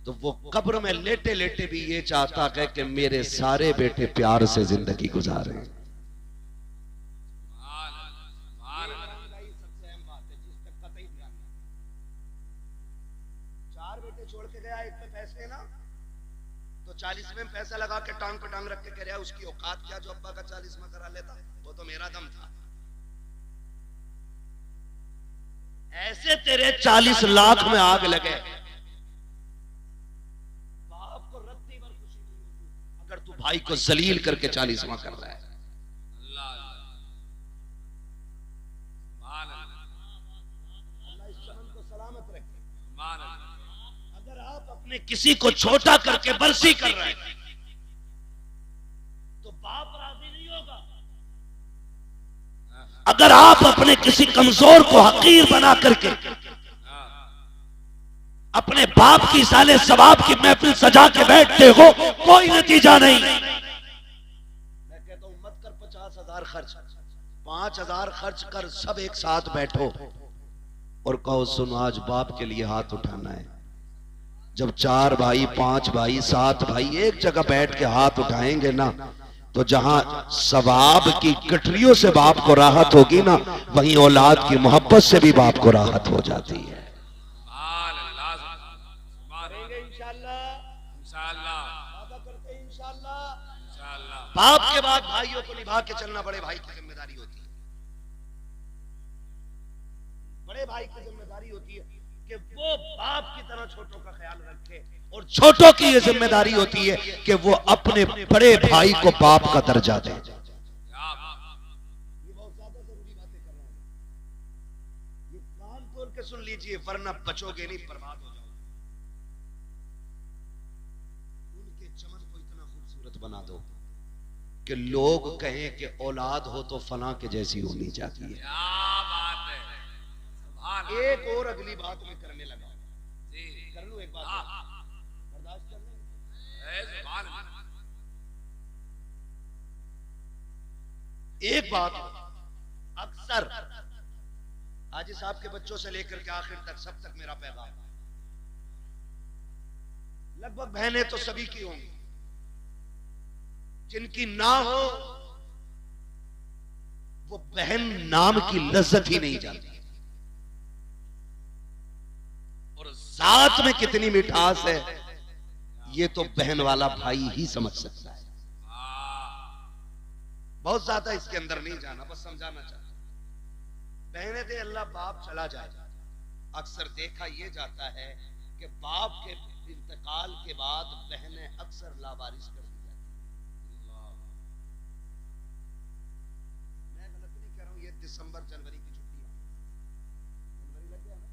तो वो कब्र में लेटे लेटे भी ये चाहता है कि मेरे सारे बेटे प्यार से जिंदगी गुजारें। सबसे अहम बात है जिस तक कतई ध्यान, 4 बेटे छोड़ के गया, एक पे पैसे ना, तो 40वें में पैसा लगा के टांग पे टांग रख के कह रहा है उसकी औकात क्या जो अब्बा का 40वां करा लेता, वो तो मेरा दम था। ऐसे तेरे 40 लाख में आग लगे, बाप को रत्ती भर खुशी नहीं होती अगर तू भाई को जलील करके 40वां कर रहा है। अल्लाह इस चमन को सलामत रखे। अगर आप अपने किसी को छोटा करके बरसी कर रहे हैं तो बाप राजी नहीं होगा। अगर आप अपने किसी कमजोर को हकीर बना करके अपने बाप की साले सवाब की महफिल सजा के बैठते हो, कोई नतीजा नहीं। मैं कहता हूं मत कर 50,000 खर्च, 5,000 खर्च कर, सब एक साथ बैठो और कहो सुनो आज बाप के लिए हाथ उठाना है। जब 4 भाई, 5 भाई, 7 भाई एक जगह बैठ के हाथ उठाएंगे ना, तो जहां सवाब की गठरियों से बाप को राहत होगी ना, वहीं औलाद की मोहब्बत से भी बाप को राहत हो जाती है। वादा करते हैं इंशाअल्लाह। इंशाअल्लाह। बाप के बाद भाइयों को निभा के चलना बड़े भाई की जिम्मेदारी होती है। बड़े भाई की जिम्मेदारी होती है कि वो बाप की तरह छोटों का ख्याल रखे, और छोटों की ये जिम्मेदारी होती है कि वो अपने बड़े भाई को बाप का दर्जा दे। ये बहुत ज्यादा जरूरी बातें कर रहे हैं, ये कान खोल के सुन लीजिए, वरना बचोगे नहीं, बर्बाद हो जाओगे। उनके चमन को इतना खूबसूरत बना दो कि लोग कहें कि औलाद हो तो फलां के जैसी होनी चाहिए। क्या बात है, सुभान अल्लाह। एक और अगली बात में करने लगा जी, कर लूं एक बात, बर्दाश्त कर लें। सुभान अल्लाह। एक बात अक्सर हाजी साहब के बच्चों से लेकर के आखिर तक सब तक मेरा पैगाम, लगभग बहनें तो सभी की होंगी, जिनकी ना हो वो बहन नाम की लज्जत ही नहीं जानती, और जात में कितनी मिठास है ये तो बहन वाला भाई ही समझ सकता है। बहुत ज्यादा इसके अंदर नहीं जाना, बस समझाना चाहता हूं। बहने दे अल्लाह बाप चला जाए, अक्सर देखा यह जाता है कि बाप के इंतकाल के बाद बहनें अक्सर लावारिस कर दी जाती हैं। मैं गलत नहीं कह रहा हूं, ये दिसंबर जनवरी की छुट्टियां, जनवरी लग गया ना,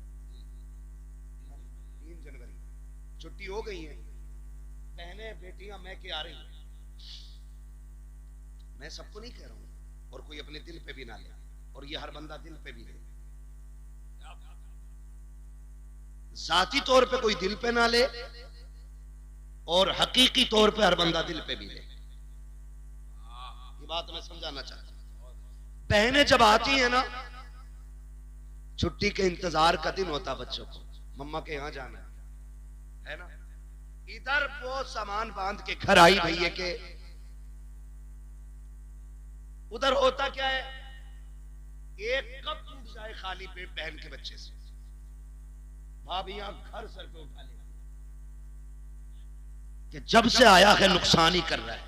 3 जनवरी छुट्टी हो गई है, बहनें बेटियां मैं के आ रही हैं। मैं सबको नहीं कह रहा हूं, और कोई अपने दिल पे भी ना ले, और ये हर बंदा दिल पे भी ले, जाती तौर पे कोई दिल पे ना ले, और हकीकी तौर पे हर बंदा दिल पे भी ले। ये बात मैं समझाना चाहता हूं। बहनें जब आती हैं ना, छुट्टी के इंतजार का दिन होता बच्चों को, मम्मा के यहां जाना है ना, इधर वो सामान बांध के घर आई भैया के, उधर होता क्या है, एक कप टूट जाए खाली पेट बहन के बच्चे से, भाभियां घर सर पे उठा ले कि जब से आया है नुकसान ही कर रहा है,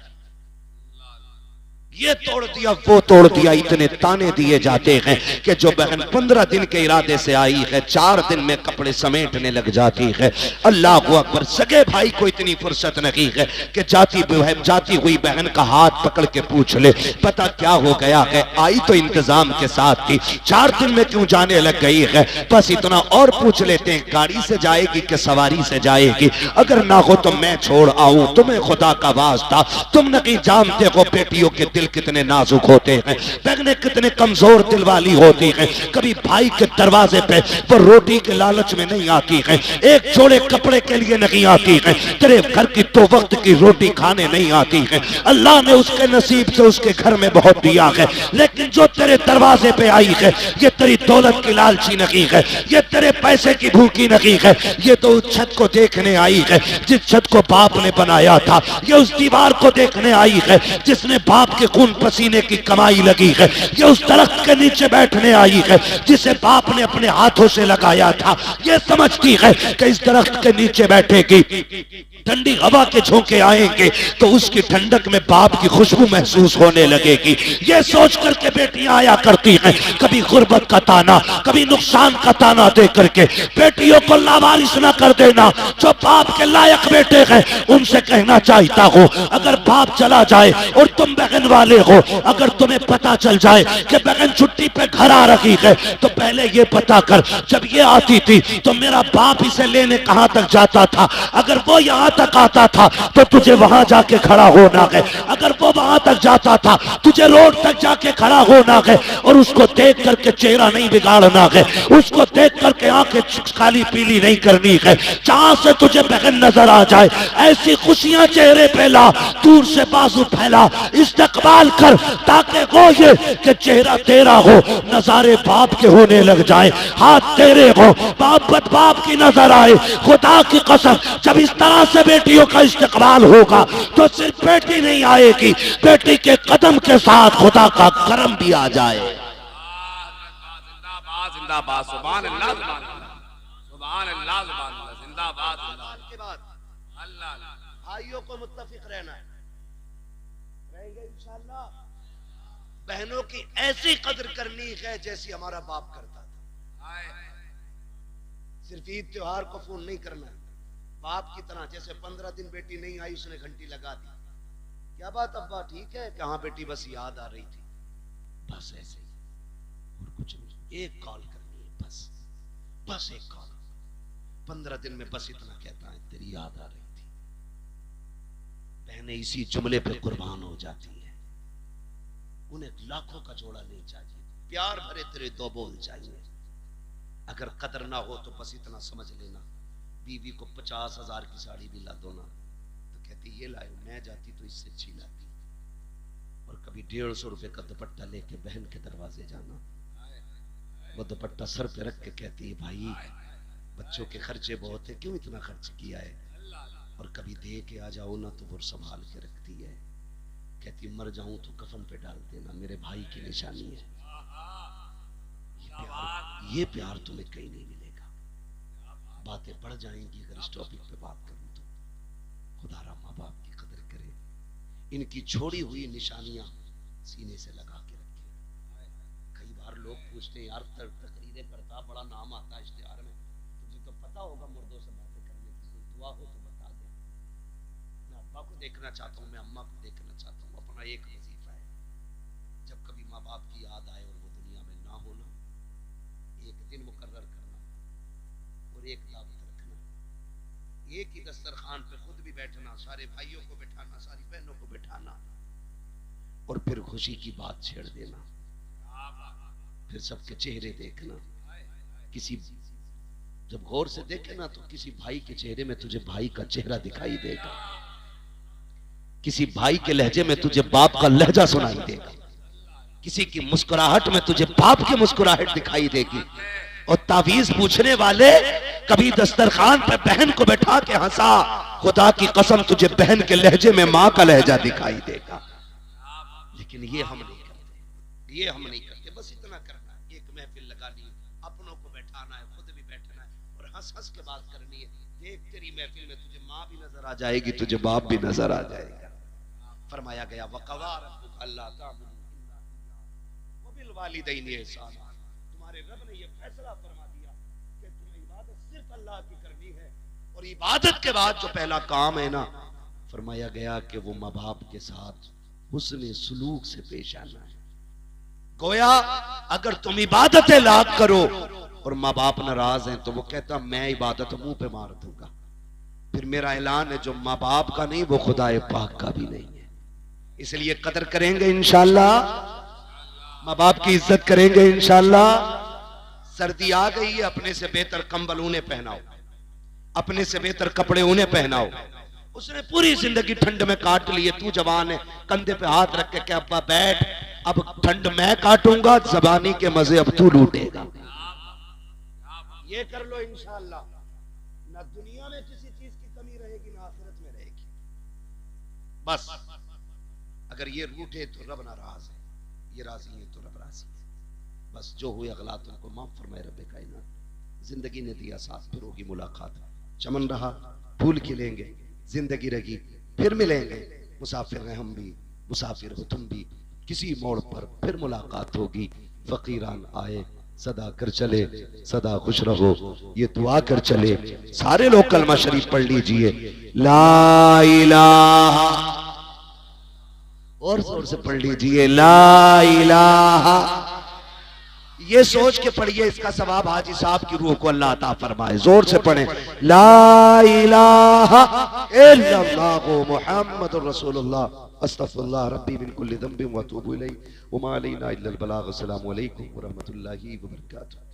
ये तोड़ दिया वो तोड़ दिया। इतने ताने दिए जाते हैं कि जो बहन 15 दिन के इरादे से आई है 4 दिन में कपड़े समेटने लग जाती है। अल्लाह अकबर, सगे भाई को इतनी फुर्सत नहीं है कि जाती हुई बहन का हाथ पकड़ के पूछ ले पता क्या हो गया है, आई तो इंतजाम के साथ थी, 4 दिन में क्यों जाने लग गई है, बस इतना और पूछ लेते हैं गाड़ी से जाएगी कि सवारी से जाएगी, अगर ना हो तो मैं छोड़ आऊं, तुम्हें खुदा का वास्ता, तुम नहीं जानते हो बेटियों के दिल कितने नाजुक होते हैं, बहनें कितने कमजोर दिल वाली होती हैं। कभी भाई के दरवाजे पे वो रोटी के लालच में नहीं आती है, एक जोड़े कपड़े के लिए नहीं आती है, तेरे घर की 2 वक्त की रोटी खाने नहीं आती है। अल्लाह ने उसके नसीब से उसके घर में बहुत दिया है, लेकिन जो तेरे दरवाजे पे आई है ये तेरी दौलत की लालची नहीं है, ये तेरे पैसे की भूखी नहीं है, ये तो उस छत को देखने आई है जिस छत को बाप ने बनाया था, ये उस दीवार को देखने आई है जिसने बाप के खून पसीने की कमाई लगी है, ये उस दरख्त के नीचे बैठने आई है जिसे बाप ने अपने हाथों से लगाया था, ये समझती है कि इस दरख्त के नीचे बैठेगी, ठंडी हवा के झोंके आएंगे तो उसकी ठंडक में बाप की खुशबू महसूस होने लगेगी। ये सोच करके बेटियां आया करती हैं, कभी गुर्बत का ताना, कभी नुकसान का ताना दे करके। बेटियों को लावारिस ना कर देना, जो बाप के लायक बेटे हैं उनसे कहना चाहता हूँ, अगर बाप चला जाए और तुम बहन वाले हो, अगर तुम्हें पता चल जाए कि बहन छुट्टी पे घर आ रही है तो पहले ये पता कर, जब ये आती थी तो मेरा बाप इसे लेने कहां तक जाता था, अगर वो यहाँ तक आता था तो तुझे वहां जाके खड़ा होना है, अगर वो वहां तक जाता था तुझे रोड तक जाके खड़ा होना है, और उसको देख करके चेहरा नहीं बिगाड़ना है, उसको देख करके आंखें काली पीली नहीं करनी है, जहां से तुझे बहन नजर आ जाए ऐसी खुशियां चेहरे पे ला, दूर से बाजू फैला, इस्तकबाल कर, ताकि वो ये कि चेहरा तेरा हो, नजारे बाप के होने लग जाए, हाथ तेरे हो, बाप बाप की नजर आए। खुदा की कसम, जब इस तरह से बेटियों का इस्तकबाल होगा तो सिर्फ बेटी नहीं आएगी, बेटी के कदम के साथ खुदा का करम भी आ जाए। जिंदाबाद जिंदाबाद, सुभान अल्लाह, सुभान अल्लाह, सुभान अल्लाह, सुभान अल्लाह, जिंदाबाद जिंदाबाद। के बाद अल्लाह भाइयों भाइयों को मुत्तफिक रहना है, रहेंगे इंशाअल्लाह। बहनों की ऐसी कदर करनी है जैसी हमारा बाप करता था। सिर्फ ईद त्योहार को फोन नहीं करना है, बाप की तरह। जैसे 15 दिन बेटी नहीं आई, उसने घंटी लगा दी, क्या बात अब्बा ठीक है, कहां बेटी बस याद आ रही थी, बस ऐसे ही और कुछ नहीं। एक कॉल करनी है बस, बस एक कॉल। 15 दिन में बस इतना कहता है तेरी याद आ रही थी। बहनें इसी जुमले पे कुर्बान हो जाती है। उन्हें लाखों का जोड़ा नहीं चाहिए, प्यार भरे तेरे दो बोल चाहिए। अगर कदर ना हो तो बस इतना समझ लेना, बीवी को 50,000 की साड़ी भी ला दो ना तो कहती ये लाओ, मैं जाती तो इससे अच्छी लाती। और कभी 150 रुपए का दुपट्टा लेके बहन के दरवाजे जाना, वो दुपट्टा सर पे रख के कहती है भाई बच्चों के खर्चे बहुत है, क्यों इतना खर्च किया है। और कभी दे के आ जाओ ना तो वो संभाल के रखती है, कहती मर जाऊं तो कफन पे डाल देना, मेरे भाई की निशानी है। ये प्यार तुम्हें कहीं नहीं मिलेगा। बातें बढ़ जाएंगी अगर इस टॉपिक पे बात करूं तो। खुदारा माँ बाप की कदर करे, इनकी छोड़ी हुई निशानियां सीने से लगा के रखे। कई बार लोग पूछते हैं यार तकरीरें करता बड़ा नाम आता है इश्तिहार में, तुझे तो पता होगा मुर्दों से बातें करने की, कोई दुआ हो तो बता दे। मैं अब्बा को देखना चाहता हूँ, मैं अम्मा को देखना चाहता हूँ। अपना एक वजीफा है, जब कभी माँ बाप की याद आए और वो दुनिया में ना होना, एक दिन मुकर्रर करना और एक दावत रखना, एक ही दस्तरखान पे खुद भी बैठना, सारे भाइयों को बैठाना, सारी बहनों को बैठाना और फिर खुशी की बात छेड़ देना, फिर सबके चेहरे देखना। किसी जब गौर से देखे ना तो किसी भाई के चेहरे में तुझे भाई का चेहरा दिखाई देगा, किसी भाई के लहजे में तुझे बाप का लहजा सुनाई देगा, किसी की मुस्कुराहट में तुझे बाप की मुस्कुराहट दिखाई देगी। और तावीज पूछने वाले कभी दस्तरखान पे बहन को बैठा के हंसा, खुदा की कसम तुझे बहन के लहजे में मां का लहजा दिखाई देगा। लेकिन ये हम नहीं करते, ये हम नहीं करते। बस इतना करना है, एक महफिल लगानी है, अपनों को बैठाना है, खुद भी बैठना है और हंस हंस के बात करनी है। देख तेरी महफिल में तुझे माँ भी नजर आ जाएगी, तुझे बाप भी नजर आ जाएगा। फरमाया गया वक़वार अल्लाह वालिदैनि एहसाना, तुम्हारे रब ने यह फैसला फरमा दिया कि तुम्हें इबादत सिर्फ अल्लाह की करनी है। और इबादत के बाद जो पहला काम है ना, फरमाया गया कि वो माँ बाप के साथ हुस्न सुलूक से पेश आना है। गोया अगर तुम इबादतें लाख करो और माँ बाप नाराज हैं तो वो कहता मैं इबादत मुंह पे मार दूंगा। फिर मेरा ऐलान है जो माँ बाप का नहीं वो खुदाए पाक का भी नहीं है। इसलिए कदर करेंगे इंशाअल्लाह, माँ बाप की इज्जत करेंगे इंशाअल्लाह। सर्दी आ गई है, अपने से बेहतर कंबल उन्हें पहनाओ, अपने से बेहतर कपड़े उन्हें पहनाओ। उसने पूरी जिंदगी ठंड में काट ली है, तू जवान है, कंधे पे हाथ रख के क्या अब्बा बैठ, अब ठंड मैं काटूंगा, जबानी के मजे अब तू लूटेगा। ये कर लो इंशाअल्लाह, ना दुनिया में किसी चीज की कमी रहेगी ना आखिरत में रहेगी। बस अगर ये रूठे तो रब नाराज है, ये राजी है तो रब राजी है। बस जो हुए अगलात उनको माफ फरमाए रब कायनात। जिंदगी ने दिया साथ, फिर होगी मुलाकात। चमन रहा फूल खिलेंगे, जिंदगी रही फिर मिलेंगे। मुसाफिर हैं हम भी, मुसाफिर हो तुम भी, किसी मोड़ पर फिर मुलाकात होगी। फकीरान आए सदा कर चले, सदा खुश रहो ये दुआ कर चले। सारे लोग कलमा शरीफ पढ़ लीजिए, ला इलाहा, और जोर से पढ़ लीजिए ला इलाहा। ये सोच के पढ़िए इसका सवाब हाजी साहब की रूह को अल्लाह अता फरमाए। जोर से पढ़े ला इलाहा इल्लल्लाहु मुहम्मदुर रसूलुल्लाह अस्तगफिरुल्लाह रब्बी मिन कुल्ली ज़ंबिन व अतूबु इलैहि व मा अलैना इल्लल बलाग। अस्सलामु अलैकुम व रहमतुल्लाहि व बरकातुहू।